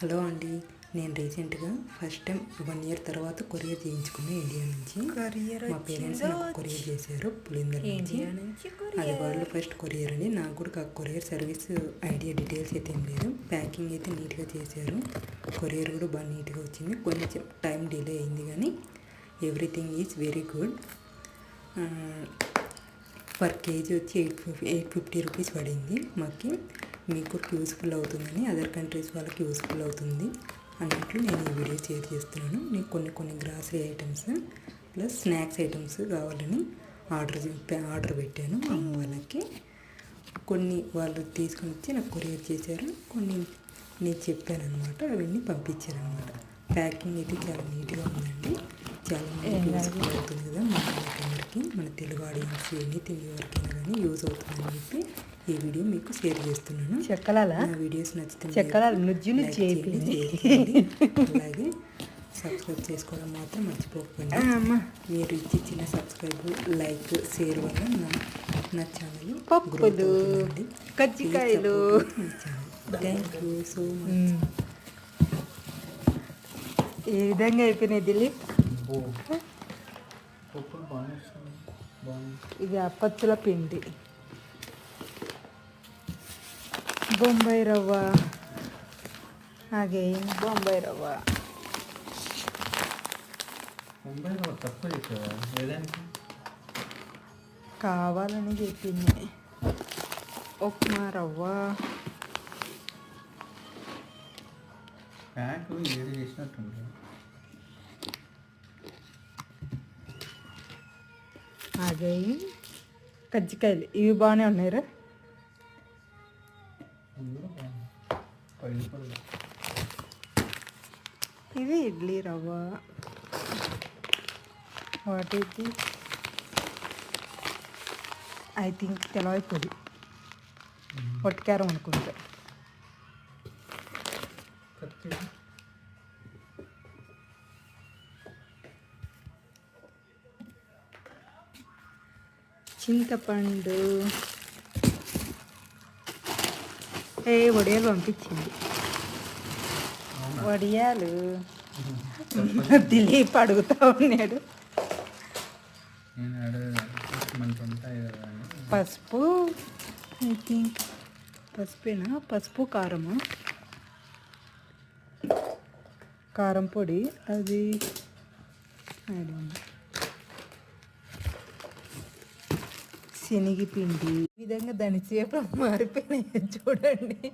Hello అండి, నేను రీసెంట్గా ఫస్ట్ టైం 1 year తర్వాత కొరియర్ చేయించుకున్నాను ఇండియా నుంచి. మా పేరెంట్స్ నాకు కొరియర్ చేశారు పులిందర్ నుంచి. అది వరల్డ్ ఫస్ట్ కొరియర్ అని. నాకు కూడా కొరియర్ సర్వీస్ ఐడియా డీటెయిల్స్ అయితే ఏం లేదు. ప్యాకింగ్ అయితే నీట్గా చేశారు. కొరియర్ కూడా బాగా నీట్గా వచ్చింది. కొంచెం టైం డిలే అయింది కానీ everything is very good. Per KG వచ్చి 850 రూపీస్ పడింది మాకు. మీకు కూడా యూస్ఫుల్ అవుతుందని, అదర్ కంట్రీస్ వాళ్ళకి యూస్ఫుల్ అవుతుంది అన్నట్లు నేను ఈ వీడియో షేర్ చేస్తున్నాను. నేను కొన్ని grocery items plus snacks items కావాలని ఆర్డర్ పెట్టాను మా అమ్మ వాళ్ళకి. కొన్ని వాళ్ళు తీసుకొని వచ్చి నాకు కొరియర్ చేశారు, కొన్ని నేను చెప్పాను అనమాట, అవన్నీ పంపించారనమాట. ప్యాకింగ్ అయితే చాలా నీట్గా ఉందండి. చాలా మందికి యూస్ఫుల్ అవుతుంది కదా, మన వాళ్ళకి, మన తెలుగు ఆడియన్స్ ఎనీథింగ్ ఎవరికైనా కానీ యూజ్ అవుతుందని చెప్పి ఈ వీడియో మీకు షేర్ చేస్తున్నాను. నా వీడియోస్ నచ్చితే అలాగే సబ్స్క్రైబ్ చేసుకోవడం మాత్రం మర్చిపోకండి. మీరు ఇచ్చిన సబ్స్క్రైబ్, లైక్, షేర్ వల్ల నా ఛానల్ గ్రోత్ అవుతుందండి. కజ్జికాయలు థ్యాంక్ యూ సో మచ్. ఏ విధంగా అయిపోయినాయి దిలీప్? ఇది అప్పచ్చుల పిండి, బొంబాయి రవ్వ, అలాగే బొంబాయి రవ్వ. కావాలని చెప్పింది. ఉప్మా రవ్వ, అలాగే కజ్జికాయలు. ఇవి బాగానే ఉన్నాయిరా. ఇది ఇడ్లీ రవ్వ. వాటికి ఐ థింక్ తెలవాయి పొడి, పొట్టికారం అనుకుంటా. చింతపండు. వడియాలు పంపించింది. వడియాలు దిలీప్ అడుగుతా ఉన్నాడు. పసుపు, ఐ థింక్ పసుపేనా, పసుపు కారము, కారం పొడి అది. శనగపిండి. ఈ విధంగా దాని చేప మారిపోయినాయి చూడండి.